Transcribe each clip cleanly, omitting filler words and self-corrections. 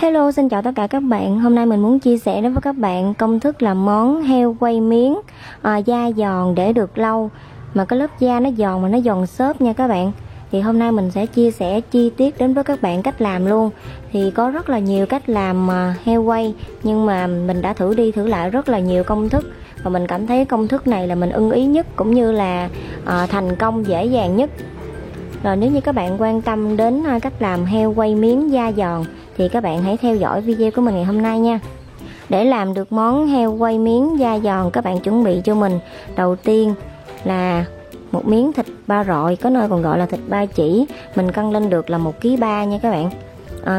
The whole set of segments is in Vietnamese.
Hello, xin chào tất cả các bạn. Hôm nay mình muốn chia sẻ đến với các bạn công thức làm món heo quay miếng da giòn để được lâu mà cái lớp da nó giòn mà nó giòn xốp nha các bạn. Thì hôm nay mình sẽ chia sẻ chi tiết đến với các bạn cách làm luôn. Thì có rất là nhiều cách làm heo quay, nhưng mà mình đã thử đi thử lại rất là nhiều công thức và mình cảm thấy công thức này là mình ưng ý nhất, cũng như là thành công dễ dàng nhất. Rồi nếu như các bạn quan tâm đến cách làm heo quay miếng da giòn thì các bạn hãy theo dõi video của mình ngày hôm nay nha. Để làm được món heo quay miếng da giòn, các bạn chuẩn bị cho mình đầu tiên là một miếng thịt ba rọi, có nơi còn gọi là thịt ba chỉ. Mình cân lên được là 1,3 kg nha các bạn.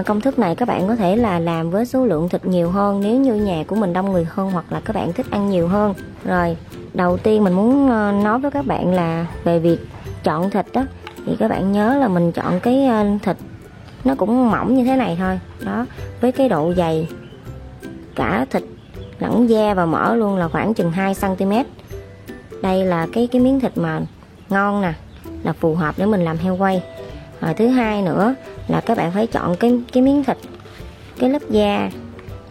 Công thức này các bạn có thể là làm với số lượng thịt nhiều hơn nếu như nhà của mình đông người hơn, hoặc là các bạn thích ăn nhiều hơn. Rồi đầu tiên mình muốn nói với các bạn là về việc chọn thịt đó, thì các bạn nhớ là mình chọn cái thịt nó cũng mỏng như thế này thôi đó, với cái độ dày cả thịt lẫn da và mỡ luôn là khoảng chừng 2 cm. Đây là cái miếng thịt mà ngon nè, là phù hợp để mình làm heo quay. Thứ hai nữa là các bạn phải chọn cái miếng thịt, cái lớp da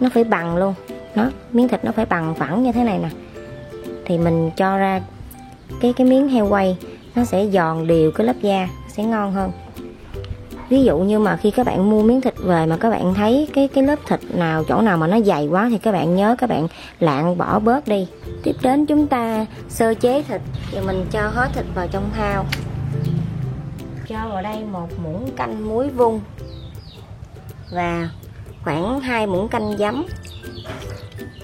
nó phải bằng luôn đó, miếng thịt nó phải bằng phẳng như thế này nè, thì mình cho ra cái miếng heo quay nó sẽ giòn đều cái lớp da, sẽ ngon hơn. Ví dụ như mà khi các bạn mua miếng thịt về mà các bạn thấy cái lớp thịt nào, chỗ nào mà nó dày quá thì các bạn nhớ các bạn lạng bỏ bớt đi. Tiếp đến chúng ta sơ chế thịt, thì mình cho hết thịt vào trong thau. Cho vào đây 1 muỗng canh muối vung và khoảng 2 muỗng canh giấm.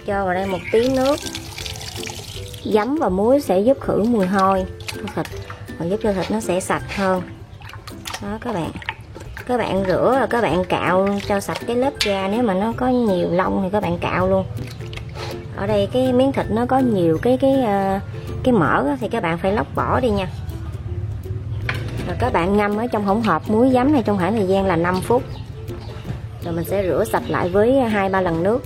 Cho vào đây một tí nước. Giấm và muối sẽ giúp khử mùi hôi của thịt và giúp cho thịt nó sẽ sạch hơn. Đó các bạn rửa rồi các bạn cạo cho sạch cái lớp da, nếu mà nó có nhiều lông thì các bạn cạo luôn. Ở đây cái miếng thịt nó có nhiều cái mỡ thì các bạn phải lóc vỏ đi nha. Rồi các bạn ngâm ở trong hỗn hợp muối giấm này trong khoảng thời gian là 5 phút. Rồi mình sẽ rửa sạch lại với 2-3 lần nước.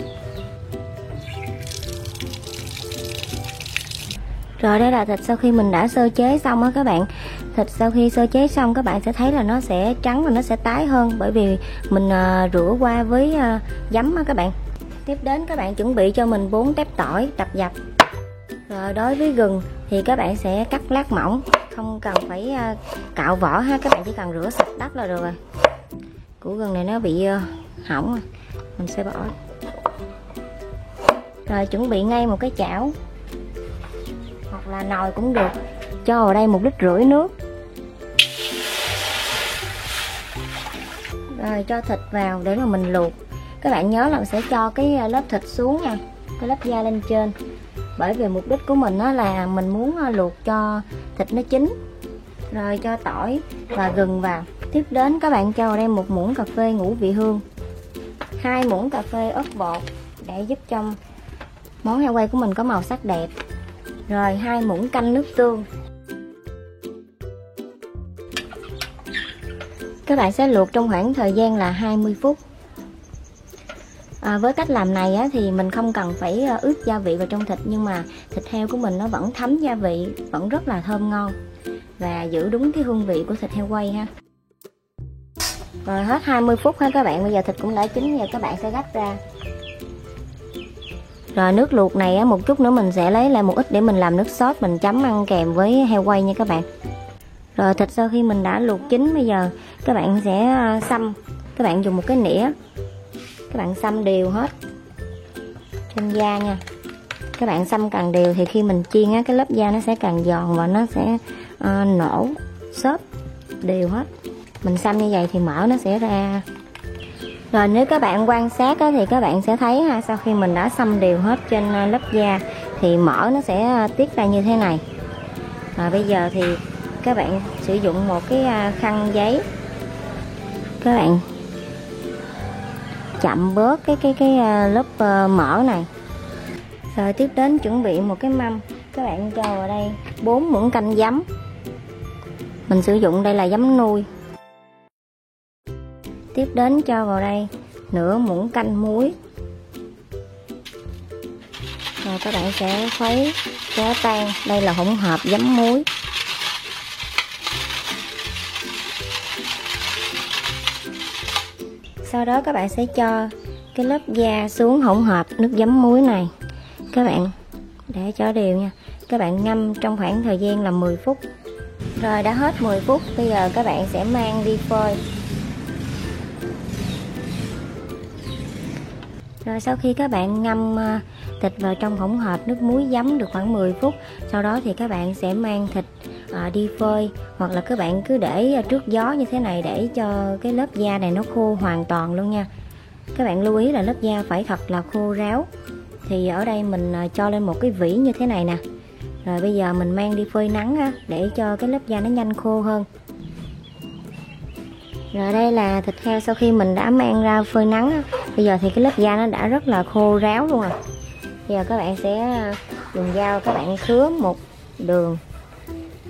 Rồi đây là thịt sau khi mình đã sơ chế xong á các bạn. Thịt sau khi sơ chế xong các bạn sẽ thấy là nó sẽ trắng và nó sẽ tái hơn, bởi vì mình rửa qua với giấm á các bạn. Tiếp đến các bạn chuẩn bị cho mình 4 tép tỏi đập dập. Rồi đối với gừng thì các bạn sẽ cắt lát mỏng, không cần phải cạo vỏ ha, các bạn chỉ cần rửa sạch đất là được rồi. Củ gừng này nó bị hỏng, mình sẽ bỏ. Rồi chuẩn bị ngay một cái chảo hoặc là nồi cũng được. Cho vào đây 1,5 lít nước. Rồi cho thịt vào để mà mình luộc. Các bạn nhớ là mình sẽ cho cái lớp thịt xuống nha, cái lớp da lên trên, bởi vì mục đích của mình đó là mình muốn luộc cho thịt nó chín. Rồi cho tỏi và gừng vào. Tiếp đến các bạn cho vào đây 1 muỗng cà phê ngũ vị hương, 2 muỗng cà phê ớt bột để giúp cho món heo quay của mình có màu sắc đẹp. Rồi 2 muỗng canh nước tương. Các bạn sẽ luộc trong khoảng thời gian là 20 phút. Với cách làm này á, thì mình không cần phải ướp gia vị vào trong thịt, nhưng mà thịt heo của mình nó vẫn thấm gia vị, vẫn rất là thơm ngon và giữ đúng cái hương vị của thịt heo quay ha. Rồi hết 20 phút ha các bạn, bây giờ thịt cũng đã chín, giờ các bạn sẽ gắp ra. Rồi nước luộc này á, một chút nữa mình sẽ lấy lại một ít để mình làm nước sốt mình chấm ăn kèm với heo quay nha các bạn. Rồi thịt sau khi mình đã luộc chín, bây giờ các bạn sẽ xăm. Các bạn dùng một cái nĩa, các bạn xăm đều hết trên da nha. Các bạn xăm càng đều thì khi mình chiên á, cái lớp da nó sẽ càng giòn và nó sẽ nổ xốp đều hết. Mình xăm như vậy thì mỡ nó sẽ ra. Rồi nếu các bạn quan sát á, thì các bạn sẽ thấy ha, sau khi mình đã xăm đều hết trên lớp da thì mỡ nó sẽ tiết ra như thế này. Bây giờ thì các bạn sử dụng một cái khăn giấy, các bạn chậm bớt cái lớp mỡ này. Rồi tiếp đến chuẩn bị một cái mâm, các bạn cho vào đây 4 muỗng canh giấm. Mình sử dụng đây là giấm nuôi. Tiếp đến cho vào đây nửa muỗng canh muối. Rồi các bạn sẽ khuấy cho tan. Đây là hỗn hợp giấm muối. Sau đó các bạn sẽ cho cái lớp da xuống hỗn hợp nước giấm muối này các bạn, để cho đều nha. Các bạn ngâm trong khoảng thời gian là 10 phút. Rồi đã hết 10 phút, bây giờ các bạn sẽ mang đi phơi. Rồi sau khi các bạn ngâm thịt vào trong hỗn hợp nước muối giấm được khoảng 10 phút, sau đó thì các bạn sẽ mang thịt đi phơi, hoặc là các bạn cứ để trước gió như thế này để cho cái lớp da này nó khô hoàn toàn luôn nha. Các bạn lưu ý là lớp da phải thật là khô ráo. Thì ở đây mình cho lên một cái vỉ như thế này nè. Rồi bây giờ mình mang đi phơi nắng á, để cho cái lớp da nó nhanh khô hơn. Rồi đây là thịt heo sau khi mình đã mang ra phơi nắng á. Bây giờ thì cái lớp da nó đã rất là khô ráo luôn rồi. Bây giờ các bạn sẽ dùng dao các bạn khứa một đường,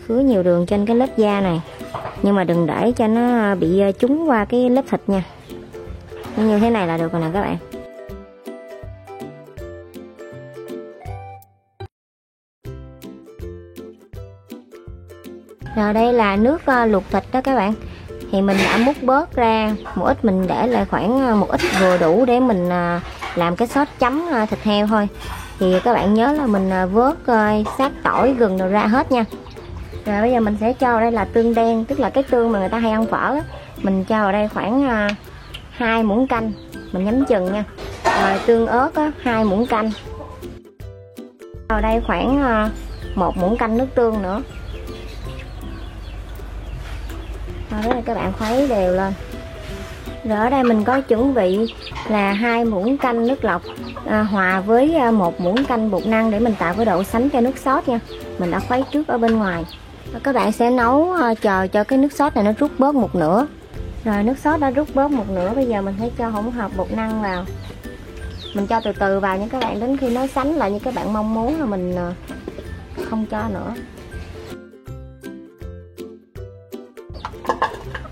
khứa nhiều đường trên cái lớp da này, nhưng mà đừng để cho nó bị trúng qua cái lớp thịt nha. Như thế này là được rồi nè các bạn. Rồi đây là nước luộc thịt đó các bạn. Thì mình đã múc bớt ra một ít, mình để lại khoảng một ít vừa đủ để mình làm cái sốt chấm thịt heo thôi. Thì các bạn nhớ là mình vớt xác tỏi gừng rồi ra hết nha. Rồi bây giờ mình sẽ cho vào đây là tương đen, tức là cái tương mà người ta hay ăn phở á. Mình cho vào đây khoảng 2 muỗng canh, mình nhắm chừng nha. Rồi tương ớt á, 2 muỗng canh. Vào đây khoảng 1 muỗng canh nước tương nữa. Rồi các bạn khuấy đều lên. Rồi ở đây mình có chuẩn bị là 2 muỗng canh nước lọc hòa với 1 muỗng canh bột năng để mình tạo cái độ sánh cho nước sốt nha. Mình đã khuấy trước ở bên ngoài. Rồi các bạn sẽ nấu chờ cho cái nước sốt này nó rút bớt một nửa. Rồi nước sốt đã rút bớt một nửa, bây giờ mình sẽ cho hỗn hợp bột năng vào. Mình cho từ từ vào nha các bạn, đến khi nó sánh lại như các bạn mong muốn là mình không cho nữa.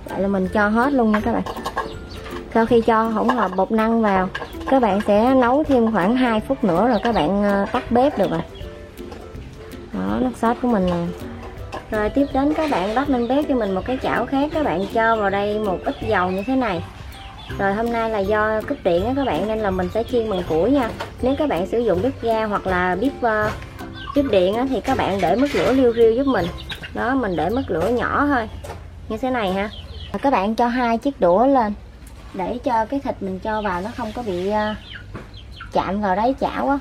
Vậy là mình cho hết luôn nha các bạn. Sau khi cho hỗn hợp bột năng vào, các bạn sẽ nấu thêm khoảng 2 phút nữa rồi các bạn tắt bếp được rồi. Đó, nước sốt của mình nè. Rồi tiếp đến các bạn bắt lên bếp cho mình một cái chảo khác, các bạn cho vào đây một ít dầu như thế này. Rồi hôm nay là do cúp điện á các bạn, nên là mình sẽ chiên bằng củi nha. Nếu các bạn sử dụng bếp ga hoặc là bếp điện á, thì các bạn để mức lửa liu riu giúp mình. Đó, mình để mức lửa nhỏ thôi, như thế này ha. Các bạn cho 2 chiếc đũa lên để cho cái thịt mình cho vào nó không có bị chạm vào đáy chảo á.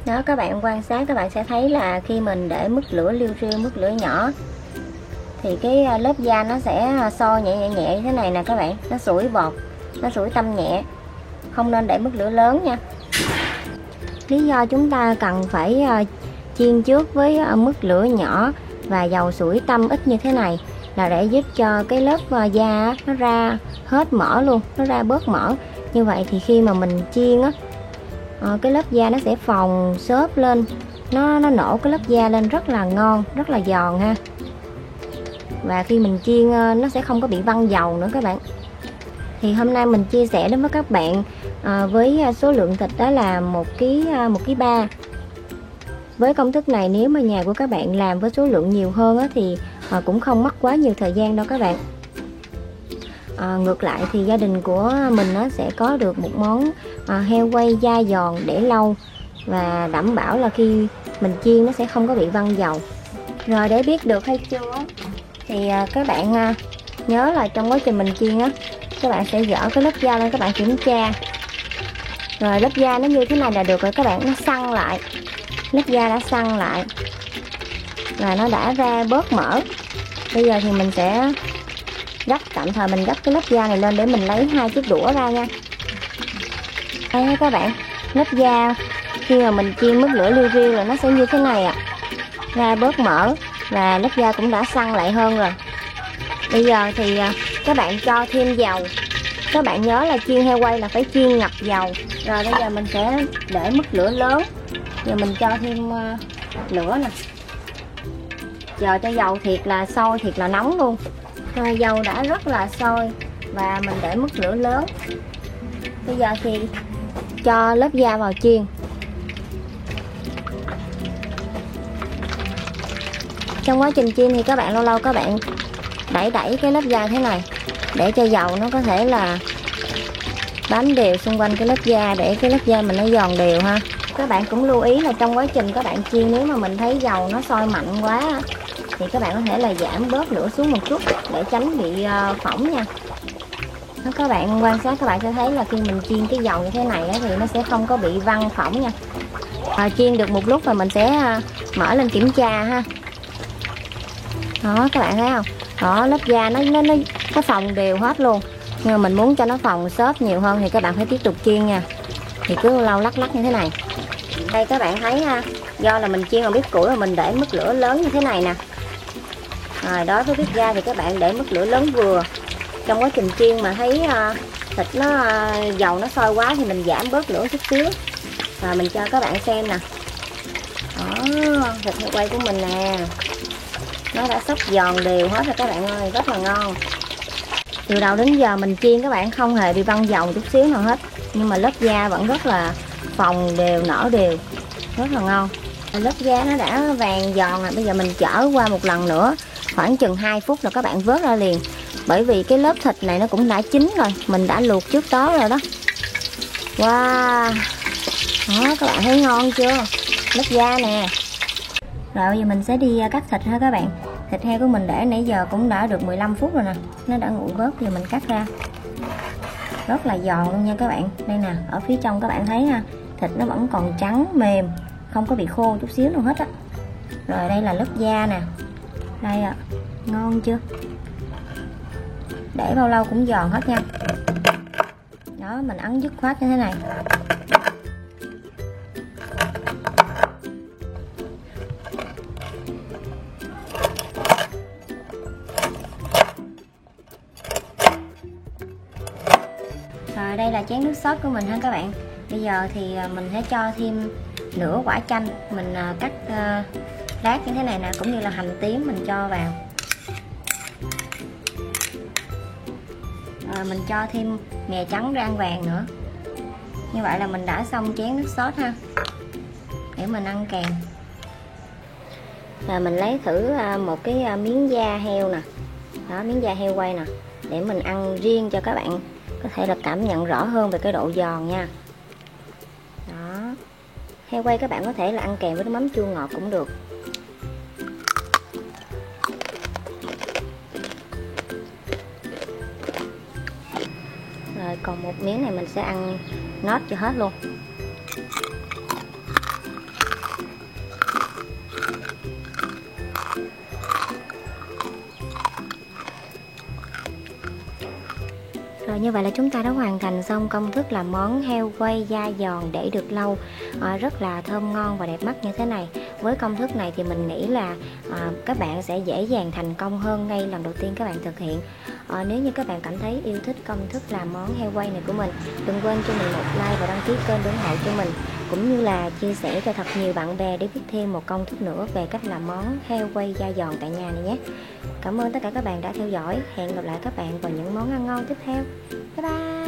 Đó, các bạn quan sát các bạn sẽ thấy là khi mình để mức lửa liu riu, mức lửa nhỏ thì cái lớp da nó sẽ sôi nhẹ nhẹ nhẹ như thế này nè các bạn. Nó sủi bọt, nó sủi tăm nhẹ. Không nên để mức lửa lớn nha. Lý do chúng ta cần phải chiên trước với mức lửa nhỏ và dầu sủi tăm ít như thế này là để giúp cho cái lớp da nó ra hết mỡ luôn, nó ra bớt mỡ. Như vậy thì khi mà mình chiên á, cái lớp da nó sẽ phồng xốp lên, nó nổ cái lớp da lên rất là ngon, rất là giòn ha. Và khi mình chiên nó sẽ không có bị văng dầu nữa các bạn. Thì hôm nay mình chia sẻ đến với các bạn với số lượng thịt đó là 1 kg 3. Với công thức này nếu mà nhà của các bạn làm với số lượng nhiều hơn á, thì cũng không mất quá nhiều thời gian đâu các bạn. Ngược lại thì gia đình của mình nó sẽ có được một món heo quay da giòn để lâu, và đảm bảo là khi mình chiên nó sẽ không có bị văng dầu. Rồi để biết được hay chưa thì các bạn nhớ là trong quá trình mình chiên á, các bạn sẽ gỡ cái lớp da lên, các bạn kiểm tra. Rồi lớp da nó như thế này là được rồi các bạn, nó săn lại. Lớp da đã săn lại và nó đã ra bớt mỡ. Bây giờ thì mình sẽ tạm thời mình gấp cái lớp da này lên để mình lấy 2 chiếc đũa ra nha. Đây các bạn, lớp da khi mà mình chiên mức lửa liu riu là nó sẽ như thế này ạ. Ra bớt mỡ và lớp da cũng đã săn lại hơn rồi. Bây giờ thì các bạn cho thêm dầu. Các bạn nhớ là chiên heo quay là phải chiên ngập dầu. Rồi bây giờ mình sẽ để mức lửa lớn. Giờ mình cho thêm lửa nè. Chờ cho dầu thiệt là sôi, thiệt là nóng luôn. Rồi dầu đã rất là sôi và mình để mức lửa lớn. Bây giờ thì cho lớp da vào chiên. Trong quá trình chiên thì các bạn lâu lâu các bạn đẩy cái lớp da thế này để cho dầu nó có thể là bám đều xung quanh cái lớp da để cái lớp da mình nó giòn đều ha. Các bạn cũng lưu ý là trong quá trình các bạn chiên, nếu mà mình thấy dầu nó sôi mạnh quá thì các bạn có thể là giảm bớt lửa xuống một chút để tránh bị phỏng nha. Các bạn quan sát các bạn sẽ thấy là khi mình chiên cái dầu như thế này thì nó sẽ không có bị văng phỏng nha. Chiên được một lúc rồi mình sẽ mở lên kiểm tra ha. Đó các bạn thấy không? Đó, lớp da nó phồng đều hết luôn. Nhưng mà mình muốn cho nó phồng xốp nhiều hơn thì các bạn phải tiếp tục chiên nha. Thì cứ lâu lắc lắc như thế này. Đây các bạn thấy ha, do là mình chiên bằng bếp củi mà mình để mức lửa lớn như thế này nè. Rồi đối với bếp ga thì các bạn để mức lửa lớn vừa. Trong quá trình chiên mà thấy thịt nó dầu nó sôi quá thì mình giảm bớt lửa chút xíu. Rồi mình cho các bạn xem nè. Đó, thịt heo quay của mình nè, nó đã xóc giòn đều hết rồi các bạn ơi, rất là ngon. Từ đầu đến giờ mình chiên các bạn không hề bị văng dầu chút xíu nào hết. Nhưng mà lớp da vẫn rất là phồng đều, nở đều, rất là ngon. Lớp da nó đã vàng giòn rồi, bây giờ mình chở qua một lần nữa khoảng chừng 2 phút là các bạn vớt ra liền. Bởi vì cái lớp thịt này nó cũng đã chín rồi, mình đã luộc trước đó rồi đó. Wow, đó các bạn thấy ngon chưa, lớp da nè. Rồi bây giờ mình sẽ đi cắt thịt ha các bạn. Thịt heo của mình để nãy giờ cũng đã được 15 phút rồi nè, nó đã nguội bớt, giờ mình cắt ra. Rất là giòn luôn nha các bạn. Đây nè, ở phía trong các bạn thấy ha, thịt nó vẫn còn trắng mềm, không có bị khô chút xíu nào hết á. Rồi đây là lớp da nè. Đây ạ, ngon chưa? Để bao lâu cũng giòn hết nha. Đó, mình ấn dứt khoát như thế này. Rồi đây là chén nước sốt của mình ha các bạn. Bây giờ thì mình sẽ cho thêm nửa quả chanh, mình cắt lát như thế này nè, cũng như là hành tím mình cho vào. Rồi mình cho thêm mè trắng rang vàng nữa. Như vậy là mình đã xong chén nước sốt ha, để mình ăn kèm. Rồi mình lấy thử một cái miếng da heo nè. Đó, miếng da heo quay nè, để mình ăn riêng cho các bạn có thể là cảm nhận rõ hơn về cái độ giòn nha. Đó, heo quay các bạn có thể là ăn kèm với nước mắm chua ngọt cũng được. Rồi còn một miếng này mình sẽ ăn nốt cho hết luôn. Rồi như vậy là chúng ta đã hoàn thành xong công thức làm món heo quay da giòn để được lâu, rất là thơm ngon và đẹp mắt như thế này. Với công thức này thì mình nghĩ là các bạn sẽ dễ dàng thành công hơn ngay lần đầu tiên các bạn thực hiện. Nếu như các bạn cảm thấy yêu thích công thức làm món heo quay này của mình, đừng quên cho mình một like và đăng ký kênh để ủng hộ cho mình, cũng như là chia sẻ cho thật nhiều bạn bè để biết thêm một công thức nữa về cách làm món heo quay da giòn tại nhà này nhé. Cảm ơn tất cả các bạn đã theo dõi. Hẹn gặp lại các bạn vào những món ăn ngon tiếp theo. Bye bye.